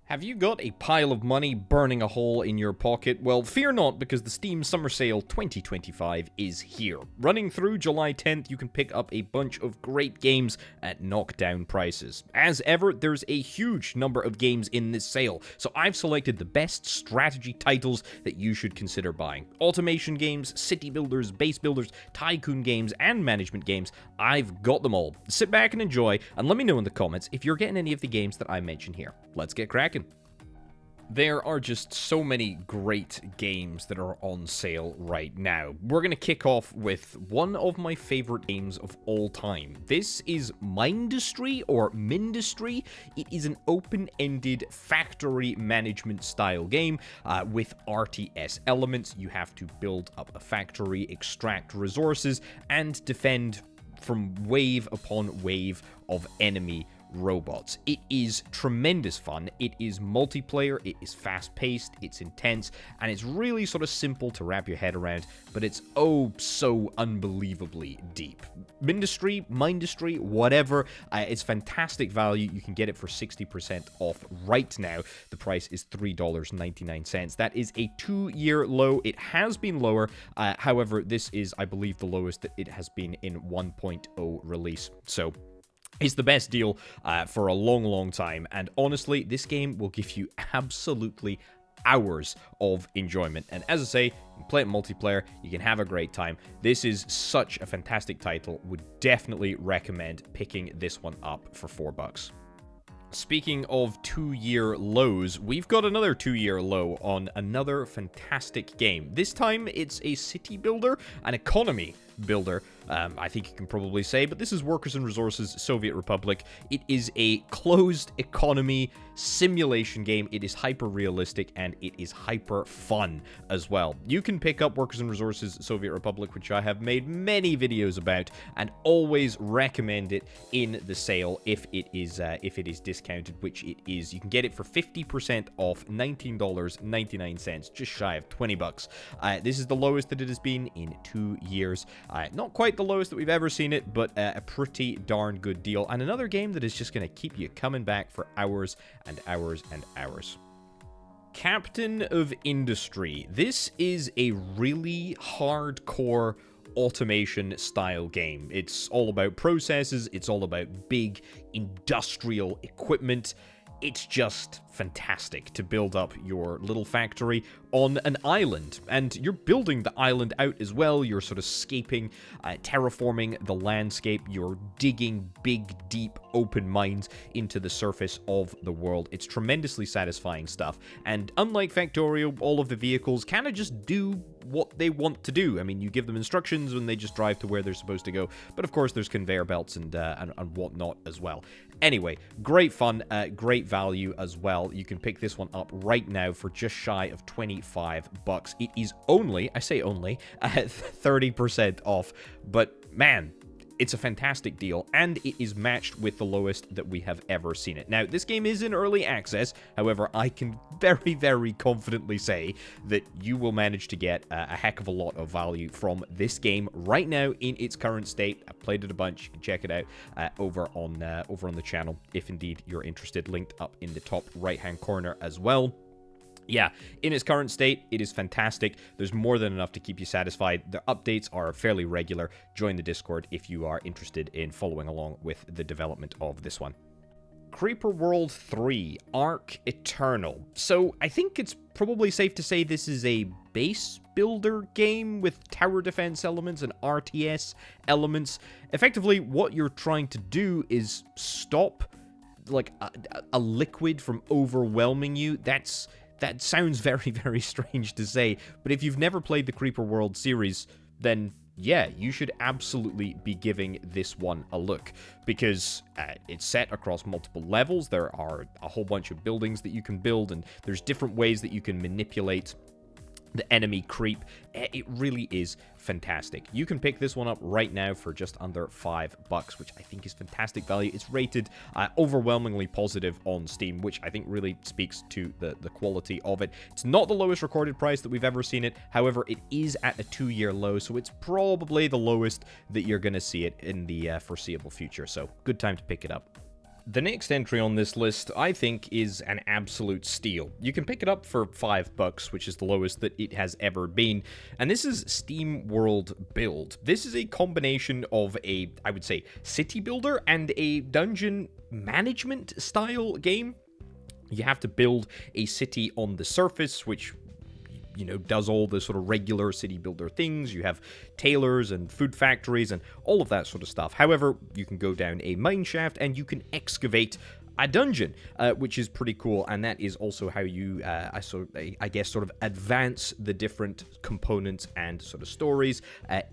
Have you got a pile of money burning a hole in your pocket? Well, fear not, because the Steam Summer Sale 2025 is here. Running through July 10th, you can pick up a bunch of great games at knockdown prices. As ever, there's a huge number of games in this sale, so I've selected the best strategy titles that you should consider buying. Automation games, city builders, base builders, tycoon games, and management games, I've got them all. Sit back and enjoy, and let me know in the comments if you're getting any of the games that I mention here. Let's get cracking. There are just so many great games that are on sale right now. We're going to kick off with one of my favorite games of all time. This is Mindustry, or Mindustry. It is an open-ended factory management style game with RTS elements. You have to build up a factory, extract resources, and defend from wave upon wave of enemy robots. It is tremendous fun. It is multiplayer, it is fast-paced, it's intense, and it's really sort of simple to wrap your head around, but it's oh so unbelievably deep. Mindustry, whatever, it's fantastic value. You can get it for 60% off right now. The price is $3.99. That is a 2-year low. It has been lower, however, this is, I believe, the lowest that it has been in 1.0 release. So it's the best deal for a long time, and honestly, this game will give you absolutely hours of enjoyment. And as I say, you can play it multiplayer, you can have a great time. This is such a fantastic title. Would definitely recommend picking this one up for $4. Speaking of 2-year lows, we've got another 2-year low on another fantastic game. This time, it's a city builder, an economy builder, I think you can probably say, but this is Workers and Resources Soviet Republic. It is a closed economy simulation game. It is hyper-realistic, and it is hyper-fun as well. You can pick up Workers and Resources Soviet Republic, which I have made many videos about, and always recommend it in the sale if it is discounted, which it is. You can get it for 50% off, $19.99, just shy of $20. This is the lowest that it has been in 2 years. Not quite the lowest that we've ever seen it, but a pretty darn good deal. And another game that is just going to keep you coming back for hours and hours and hours. Captain of Industry. This is a really hardcore automation style game. It's all about processes. It's all about big industrial equipment. It's just fantastic to build up your little factory on an island, and you're building the island out as well. You're sort of scaping, terraforming the landscape. You're digging big, deep, open mines into the surface of the world. It's tremendously satisfying stuff, and unlike Factorio, all of the vehicles kind of just do what they want to do. I mean, you give them instructions and they just drive to where they're supposed to go, but of course there's conveyor belts and whatnot as well. Anyway, great fun, great value as well. You can pick this one up right now for just shy of $25. It is only, I say only, 30% off, but man, it's a fantastic deal, and it is matched with the lowest that we have ever seen it. Now, this game is in early access. However, I can very confidently say that you will manage to get a heck of a lot of value from this game right now in its current state. I've played it a bunch. You can check it out over on the channel if indeed you're interested. Linked up in the top right-hand corner as well. Yeah, in its current state, it is fantastic. There's more than enough to keep you satisfied. The updates are fairly regular. Join the Discord if you are interested in following along with the development of this one. Creeper World 3, Arc Eternal. So I think it's probably safe to say this is a base builder game with tower defense elements and RTS elements. Effectively, what you're trying to do is stop like a liquid from overwhelming you. That sounds very strange to say, but if you've never played the Creeper World series, then yeah, you should absolutely be giving this one a look, because it's set across multiple levels. There are a whole bunch of buildings that you can build, and there's different ways that you can manipulate the enemy creep. It really is fantastic. You can pick this one up right now for just under $5, which I think is fantastic value. It's rated overwhelmingly positive on Steam, which I think really speaks to the quality of it. It's not the lowest recorded price that we've ever seen it. However, it is at a 2-year low, so it's probably the lowest that you're going to see it in the foreseeable future. So good time to pick it up. The next entry on this list, I think, is an absolute steal. You can pick it up for $5, which is the lowest that it has ever been, and this is SteamWorld Build. This is a combination of a, I would say, city builder and a dungeon management style game. You have to build a city on the surface, which, you know, does all the sort of regular city builder things. You have tailors and food factories and all of that sort of stuff. However, you can go down a mine shaft and you can excavate a dungeon, which is pretty cool, and that is also how you, I guess, sort of advance the different components and sort of stories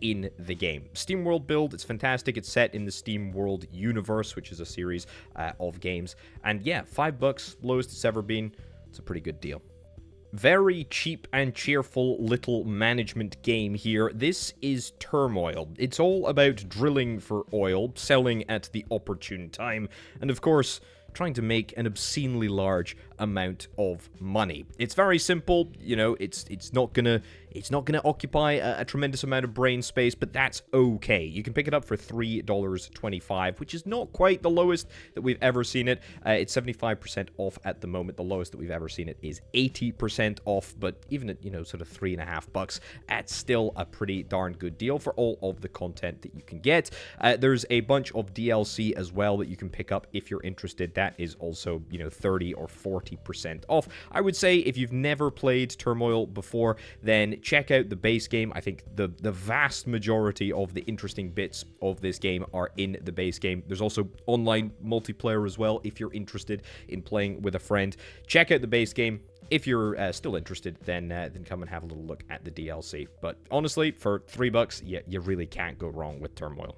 in the game. SteamWorld Build, it's fantastic. It's set in the SteamWorld universe, which is a series of games, and yeah, $5, lowest it's ever been. It's a pretty good deal. Very cheap and cheerful little management game here. This is Turmoil. It's all about drilling for oil, selling at the opportune time, and of course, trying to make an obscenely large amount of money. It's very simple, you know, it's not gonna occupy a tremendous amount of brain space, but that's okay. You can pick it up for $3.25, which is not quite the lowest that we've ever seen it. It's 75% off at the moment. The lowest that we've ever seen it is 80% off, but even at, you know, sort of $3.50, that's still a pretty darn good deal for all of the content that you can get. There's a bunch of DLC as well that you can pick up if you're interested. That is also, you know, 30 or 40% off. I would say if you've never played Turmoil before, then check out the base game. I think the vast majority of the interesting bits of this game are in the base game. There's also online multiplayer as well if you're interested in playing with a friend. Check out the base game. If you're still interested, then come and have a little look at the DLC. But honestly, for $3, you really can't go wrong with Turmoil.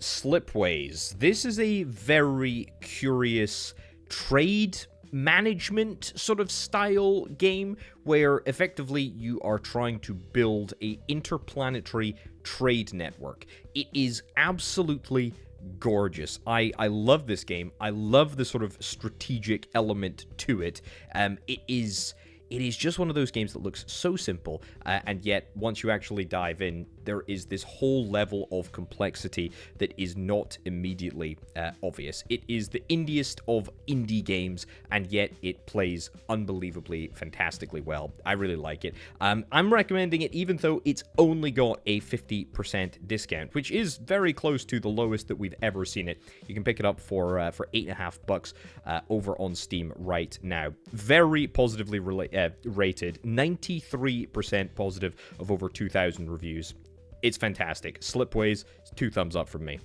Slipways. This is a very curious trade management sort of style game where effectively you are trying to build a interplanetary trade network. It is absolutely gorgeous. I love this game. I love the sort of strategic element to it. It is just one of those games that looks so simple, and yet once you actually dive in, there is this whole level of complexity that is not immediately obvious. It is the indiest of indie games, and yet it plays unbelievably, fantastically well. I really like it. I'm recommending it even though it's only got a 50% discount, which is very close to the lowest that we've ever seen it. You can pick it up for $8.50 over on Steam right now. Very positively rated, 93% positive of over 2,000 reviews. It's fantastic. Slipways, 2 thumbs up from me.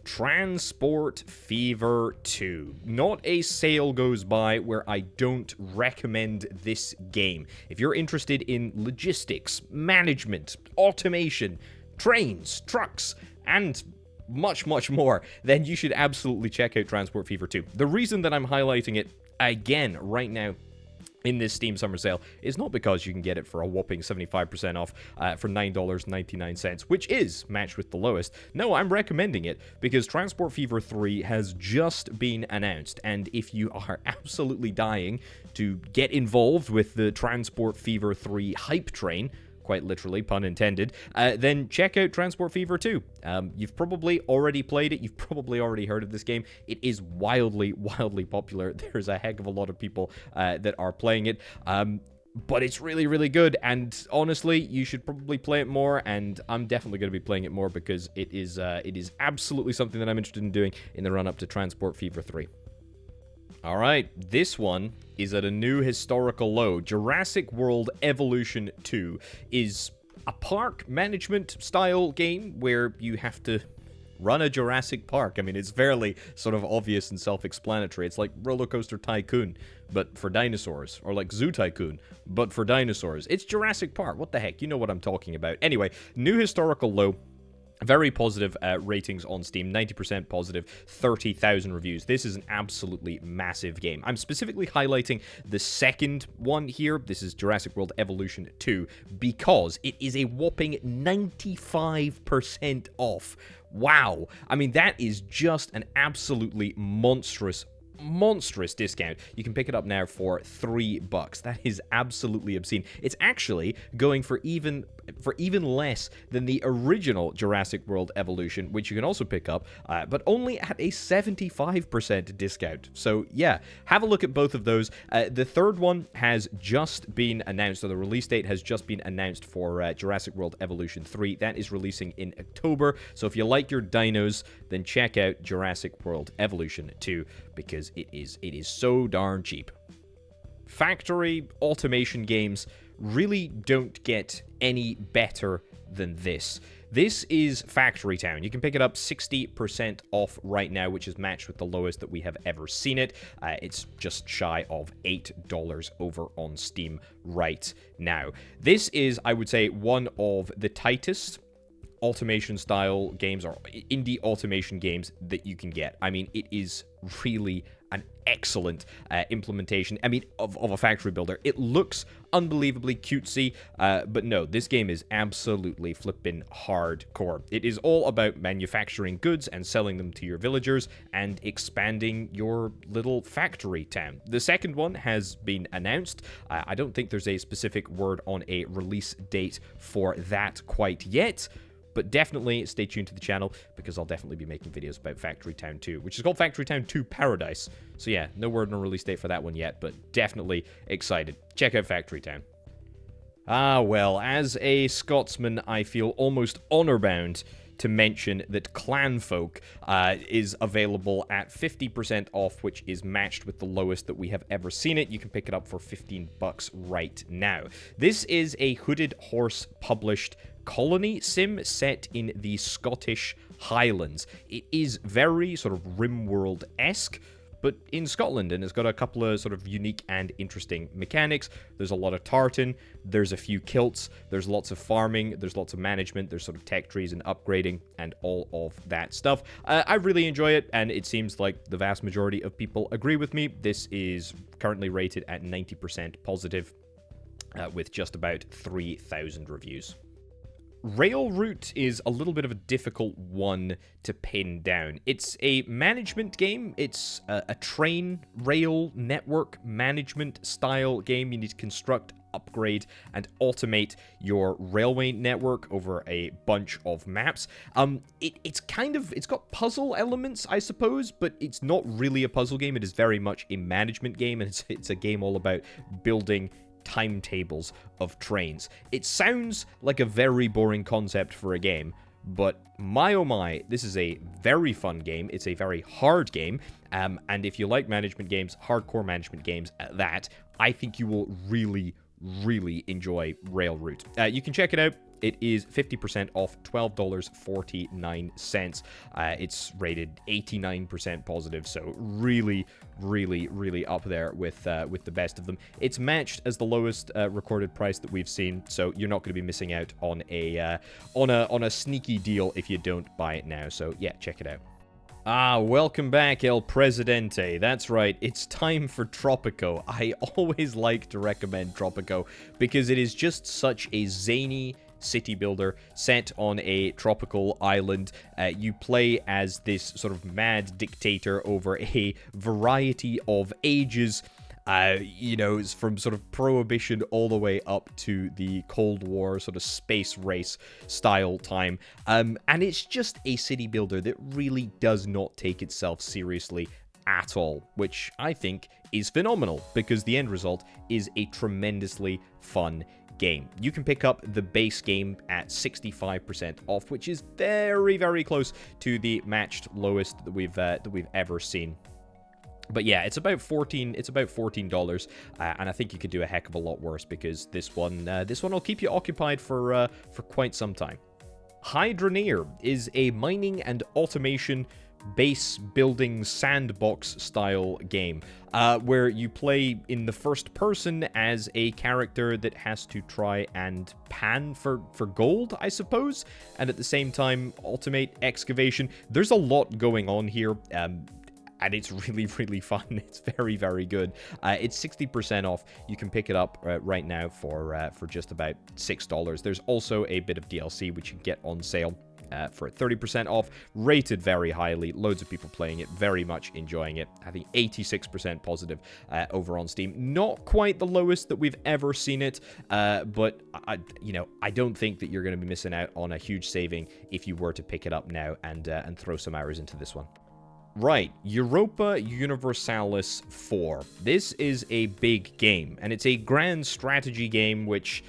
Transport Fever 2. Not a sale goes by where I don't recommend this game. If you're interested in logistics, management, automation, trains, trucks, and much, much more, then you should absolutely check out Transport Fever 2. The reason that I'm highlighting it again right now in this Steam Summer Sale is not because you can get it for a whopping 75% off for $9.99, which is matched with the lowest. No, I'm recommending it because Transport Fever 3 has just been announced, and if you are absolutely dying to get involved with the Transport Fever 3 hype train, quite literally, pun intended, then check out Transport Fever 2. You've probably already played it. You've probably already heard of this game. It is wildly, wildly popular. There's a heck of a lot of people that are playing it. But it's really, really good, and honestly, you should probably play it more, and I'm definitely going to be playing it more because it is absolutely something that I'm interested in doing in the run-up to Transport Fever 3. Alright, this one is at a new historical low. Jurassic World Evolution 2 is a park management style game where you have to run a Jurassic Park. I mean, it's fairly sort of obvious and self-explanatory. It's like Roller Coaster Tycoon, but for dinosaurs. Or like Zoo Tycoon, but for dinosaurs. It's Jurassic Park. What the heck? You know what I'm talking about. Anyway, new historical low. Very positive ratings on Steam, 90% positive, 30,000 reviews. This is an absolutely massive game. I'm specifically highlighting the second one here. This is Jurassic World Evolution 2 because it is a whopping 95% off. Wow. I mean, that is just an absolutely monstrous monstrous discount. You can pick it up now for $3. That is absolutely obscene. It's actually going for even less than the original Jurassic World Evolution, which you can also pick up, but only at a 75% discount. So yeah, have a look at both of those. The third one has just been announced, or the release date has just been announced for Jurassic World Evolution 3. That is releasing in October. So if you like your dinos, then check out Jurassic World Evolution 2, because it is so darn cheap. Factory automation games really don't get any better than this. This is Factory Town. You can pick it up 60% off right now, which is matched with the lowest that we have ever seen it. It's just shy of $8 over on Steam right now. This is, I would say, one of the tightest automation style games, or indie automation games, that you can get. I mean, it is really an excellent implementation, I mean, of a factory builder. It looks unbelievably cutesy, but no, this game is absolutely flippin' hardcore. It is all about manufacturing goods and selling them to your villagers and expanding your little factory town. The second one has been announced. I don't think there's a specific word on a release date for that quite yet, but definitely stay tuned to the channel, because I'll definitely be making videos about Factory Town 2, which is called Factory Town 2 Paradise. So yeah, no word on a release date for that one yet, but definitely excited. Check out Factory Town. Ah, well, as a Scotsman, I feel almost honor-bound to mention that Clanfolk is available at 50% off, which is matched with the lowest that we have ever seen it. You can pick it up for $15 right now. This is a Hooded Horse published colony sim set in the Scottish Highlands. It is very sort of RimWorld-esque, but in Scotland, and it's got a couple of sort of unique and interesting mechanics. There's a lot of tartan, there's a few kilts, there's lots of farming, there's lots of management, there's sort of tech trees and upgrading and all of that stuff. I really enjoy it, and it seems like the vast majority of people agree with me. This is currently rated at 90% positive, with just about 3,000 reviews. Railroute is a little bit of a difficult one to pin down. It's a management game. It's a train rail network management style game. You need to construct, upgrade, and automate your railway network over a bunch of maps. It's got puzzle elements, I suppose, but it's not really a puzzle game. It is very much a management game, and it's a game all about building timetables of trains. It sounds like a very boring concept for a game, but my oh my, this is a very fun game. It's a very hard game, and if you like management games, hardcore management games at that, I think you will really enjoy Railroute. You can check it out. It is 50% off, $12.49. It's rated 89% positive, so really up there with the best of them. It's matched as the lowest recorded price that we've seen, so you're not going to be missing out on a sneaky deal if you don't buy it now. So yeah, check it out. Ah, welcome back, El Presidente. That's right, it's time for Tropico. I always like to recommend Tropico because it is just such a zany city builder set on a tropical island. You play as this sort of mad dictator over a variety of ages. It's from sort of Prohibition all the way up to the Cold War, sort of space race style time. And it's just a city builder that really does not take itself seriously at all, which I think is phenomenal, because the end result is a tremendously fun game. You can pick up the base game at 65% off, which is very close to the matched lowest that we've ever seen. But yeah, it's about $14, and I think you could do a heck of a lot worse, because this one will keep you occupied for quite some time. Hydroneer is a mining and automation base building sandbox style game, where you play in the first person as a character that has to try and pan for gold, I suppose, and at the same time automate excavation. There's a lot going on here, and it's really fun. It's very good. It's 60% off. You can pick it up right now for just about $6. There's also a bit of DLC which you can get on sale for 30% off. Rated very highly. Loads of people playing it, very much enjoying it. I think 86% positive over on Steam. Not quite the lowest that we've ever seen it, but I don't think that you're going to be missing out on a huge saving if you were to pick it up now and throw some hours into this one. Right, Europa Universalis 4. This is a big game, and it's a grand strategy game which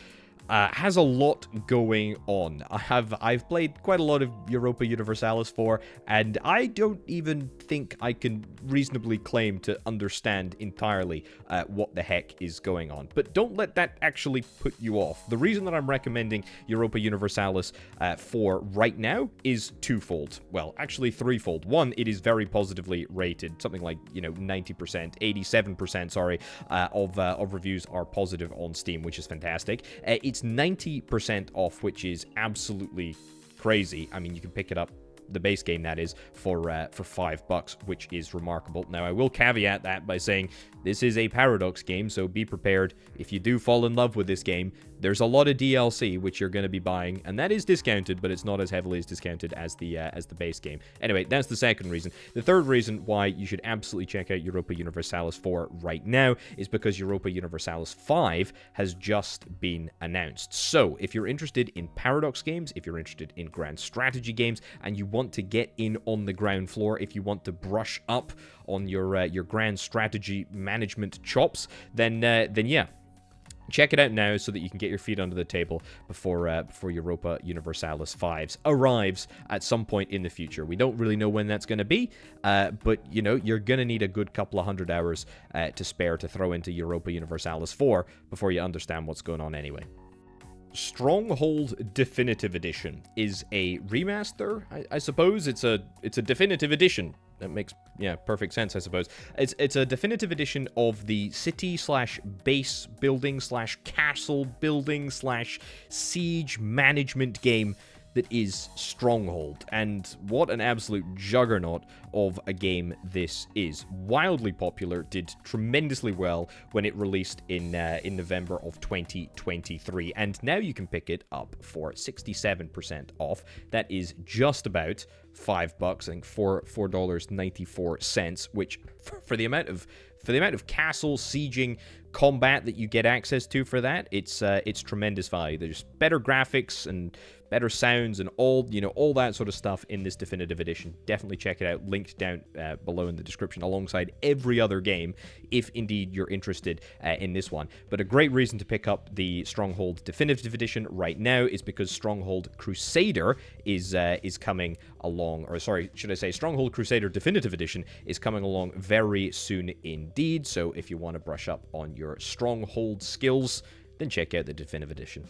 has a lot going on. I've played quite a lot of Europa Universalis 4, and I don't even think I can reasonably claim to understand entirely what the heck is going on. But don't let that actually put you off. The reason that I'm recommending Europa Universalis 4 right now is twofold. Well, actually threefold. One, it is very positively rated. Something like, 90%, 87%, sorry, of reviews are positive on Steam, which is fantastic. It's 90% off, which is absolutely crazy. I mean, you can pick it up, the base game that is, for $5, which is remarkable. Now, I will caveat that by saying this is a Paradox game, so be prepared. If you do fall in love with this game, there's a lot of DLC which you're going to be buying, and that is discounted, but it's not as heavily as discounted as the base game. Anyway, that's the second reason. The third reason why you should absolutely check out Europa Universalis 4 right now is because Europa Universalis 5 has just been announced. So, if you're interested in Paradox games, if you're interested in grand strategy games, and you want to get in on the ground floor, if you want to brush up on your grand strategy management chops, then yeah, check it out now so that you can get your feet under the table before Europa Universalis 5 arrives at some point in the future. We don't really know when that's going to be, but you're going to need a good couple of hundred hours to spare to throw into Europa Universalis 4 before you understand what's going on anyway. Stronghold Definitive Edition is a remaster, I suppose. It's a definitive edition. That makes, perfect sense, I suppose. It's a definitive edition of the city/base building/castle building/siege management game that is Stronghold. And what an absolute juggernaut of a game this is. Wildly popular, did tremendously well when it released in November of 2023. And now you can pick it up for 67% off. That is just about $5, I think $4.94, which for the amount of castle sieging combat that you get access to for that, it's tremendous value. There's better graphics and better sounds and all that sort of stuff in this definitive edition. Definitely check it out. Linked down below in the description alongside every other game, if indeed you're interested in this one. But a great reason to pick up the Stronghold Definitive Edition right now is because Stronghold Crusader is coming along, or sorry, should I say Stronghold Crusader Definitive Edition is coming along very soon indeed. So if you want to brush up on your Stronghold skills, then check out the Definitive Edition.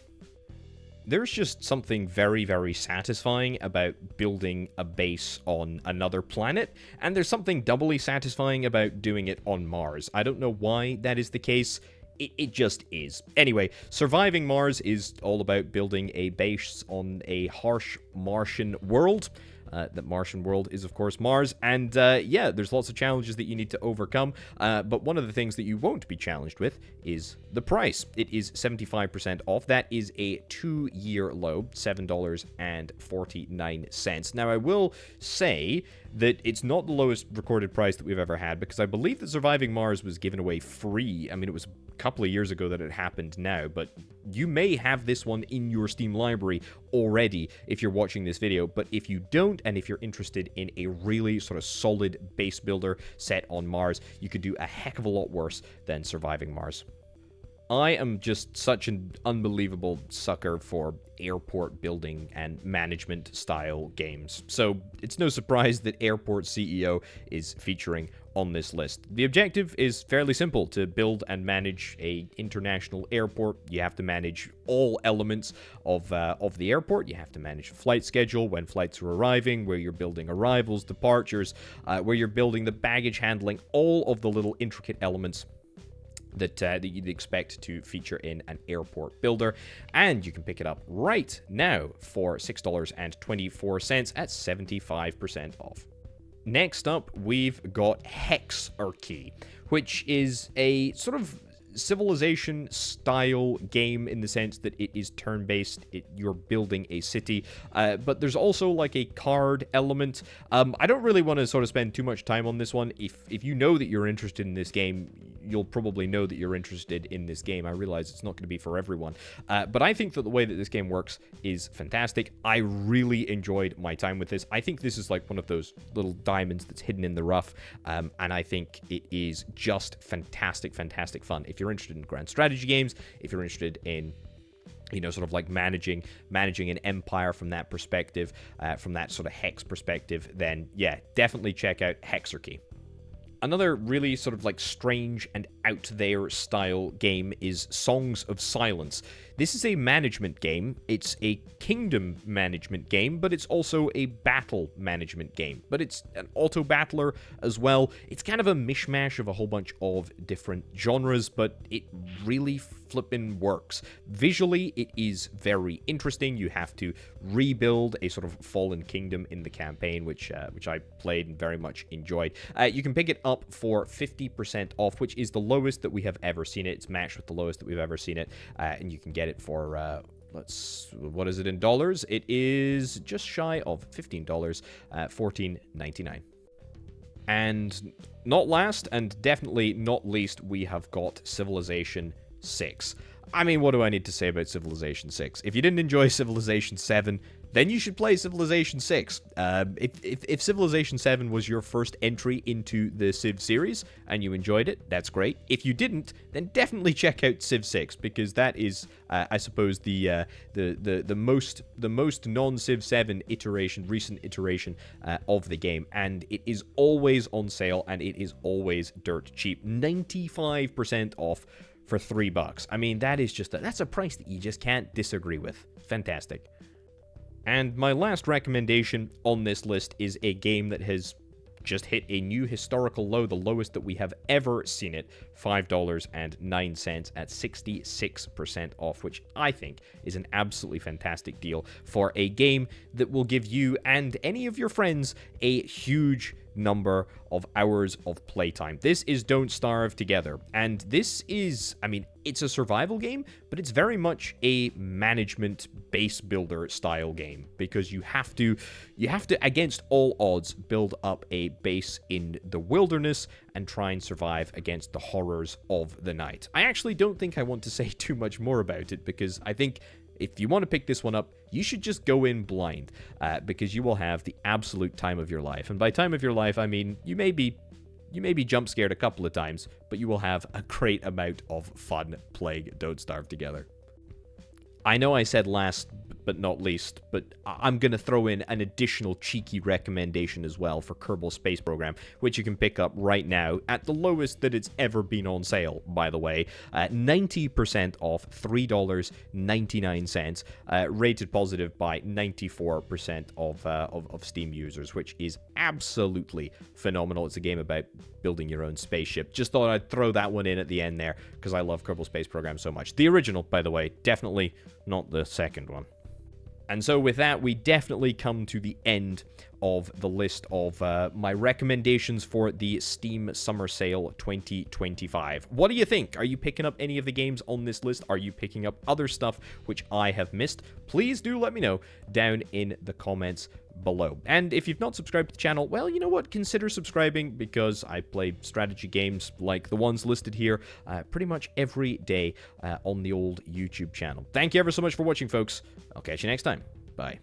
There's just something very, very satisfying about building a base on another planet, and there's something doubly satisfying about doing it on Mars. I don't know why that is the case. It just is. Anyway, surviving Mars is all about building a base on a harsh Martian world. That Martian world is, of course, Mars. And, yeah, there's lots of challenges that you need to overcome. But one of the things that you won't be challenged with is the price. It is 75% off. That is a 2-year low, $7.49. Now, I will say that it's not the lowest recorded price that we've ever had, because I believe that Surviving Mars was given away free. I mean, it was a couple of years ago that it happened now, but you may have this one in your Steam library already if you're watching this video. But if you don't, and if you're interested in a really sort of solid base builder set on Mars, you could do a heck of a lot worse than Surviving Mars. I am just such an unbelievable sucker for airport building and management style games. So it's no surprise that Airport CEO is featuring on this list. The objective is fairly simple: to build and manage a international airport. You have to manage all elements of the airport. You have to manage the flight schedule, when flights are arriving, where you're building arrivals, departures, where you're building the baggage handling, all of the little intricate elements that you'd expect to feature in an airport builder. And you can pick it up right now for $6.24 at 75% off. Next up, we've got Hexarchy, which is a sort of Civilization-style game in the sense that it is turn-based, you're building a city, but there's also like a card element. I don't really want to sort of spend too much time on this one. If you know that you're interested in this game, you'll probably know that you're interested in this game. I realize it's not going to be for everyone, but I think that the way that this game works is fantastic. I really enjoyed my time with this. I think this is like one of those little diamonds that's hidden in the rough, and I think it is just fantastic fun. If you're interested in grand strategy games, if you're interested in, you know, sort of like managing an empire from that perspective, from that sort of hex perspective, then yeah, definitely check out Hexarchy. Another really sort of like strange and out there style game is Songs of Silence. This is a management game. It's a kingdom management game, but it's also a battle management game. But it's an auto-battler as well. It's kind of a mishmash of a whole bunch of different genres, but it really flippin' works. Visually, it is very interesting. You have to rebuild a sort of fallen kingdom in the campaign, which I played and very much enjoyed. You can pick it up for 50% off, which is the lowest that we have ever seen it. It's matched with the lowest that we've ever seen it, and you can get it for what is it in dollars? It is just shy of $15, $14.99. And not last, and definitely not least, we have got Civilization 6. I mean, what do I need to say about Civilization 6? If you didn't enjoy Civilization 7, then you should play Civilization 6. If Civilization 7 was your first entry into the Civ series and you enjoyed it, that's great. If you didn't, then definitely check out Civ 6, because that is, I suppose, the most non-Civ 7 recent iteration of the game, and it is always on sale and it is always dirt cheap, 95% off for $3. I mean, that is just that's a price that you just can't disagree with. Fantastic. And my last recommendation on this list is a game that has just hit a new historical low, the lowest that we have ever seen it, $5.09 at 66% off, which I think is an absolutely fantastic deal for a game that will give you and any of your friends a huge number of hours of playtime. This is Don't Starve Together, and this is, I mean, it's a survival game, but it's very much a management base builder style game, because you have to, against all odds, build up a base in the wilderness and try and survive against the horrors of the night. I actually don't think I want to say too much more about it, because I think if you want to pick this one up, you should just go in blind, because you will have the absolute time of your life. And by time of your life, I mean you may be jump scared a couple of times, but you will have a great amount of fun playing Don't Starve Together. I know I said last but not least, but I'm going to throw in an additional cheeky recommendation as well for Kerbal Space Program, which you can pick up right now at the lowest that it's ever been on sale, by the way. 90% off, $3.99, rated positive by 94% of Steam users, which is absolutely phenomenal. It's a game about building your own spaceship. Just thought I'd throw that one in at the end there, because I love Kerbal Space Program so much. The original, by the way, definitely not the second one. And so with that, we definitely come to the end of the list of my recommendations for the Steam Summer Sale 2025. What do you think? Are you picking up any of the games on this list? Are you picking up other stuff which I have missed? Please do let me know down in the comments below. And if you've not subscribed to the channel, well, you know what? Consider subscribing, because I play strategy games like the ones listed here pretty much every day on the old YouTube channel. Thank you ever so much for watching, folks. I'll catch you next time. Bye.